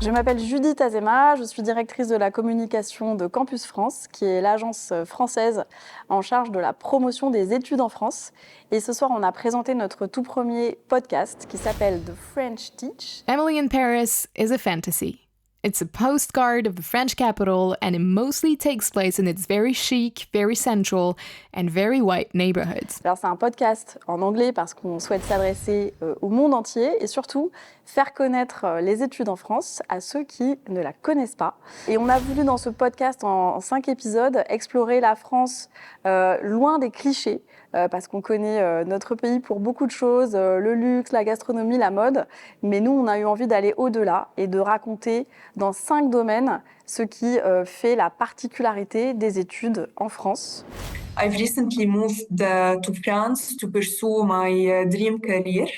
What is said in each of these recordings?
Je m'appelle Judith Azema, je suis directrice de la communication de Campus France, qui est l'agence française en charge de la promotion des études en France. Et ce soir, on a présenté notre tout premier podcast qui s'appelle The French Teach. Emily in Paris is a fantasy. It's a postcard of the French capital, and it mostly takes place in its very chic, very central, and very white neighborhoods. Alors c'est un podcast en anglais parce qu'on souhaite s'adresser au monde entier et surtout faire connaître les études en France à ceux qui ne la connaissent pas. Et on a voulu dans ce podcast en 5 épisodes explorer la France loin des clichés parce qu'on connaît notre pays pour beaucoup de choses, le luxe, la gastronomie, la mode. Mais nous, on a eu envie d'aller au-delà et de raconter dans 5 domaines ce qui fait la particularité des études en France. I've recently moved to France to pursue my dream career.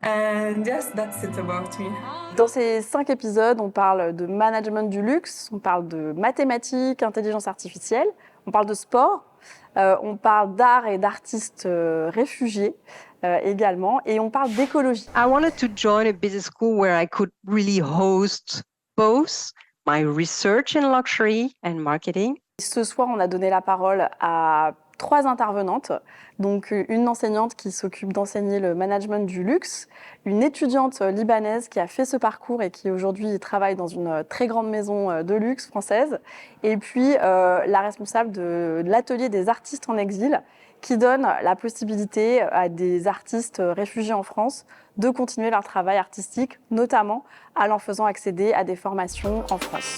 And yes, that's it about me. Dans ces 5 épisodes, on parle de management du luxe, on parle de mathématiques, intelligence artificielle, on parle de sport, on parle d'art et d'artistes réfugiés également, et on parle d'écologie. I wanted to join a business school where I could really host both my research in luxury and marketing. Ce soir, on a donné la parole à 3 intervenantes, donc une enseignante qui s'occupe d'enseigner le management du luxe, une étudiante libanaise qui a fait ce parcours et qui aujourd'hui travaille dans une très grande maison de luxe française, et puis la responsable de l'atelier des artistes en exil qui donne la possibilité à des artistes réfugiés en France de continuer leur travail artistique, notamment en leur faisant accéder à des formations en France.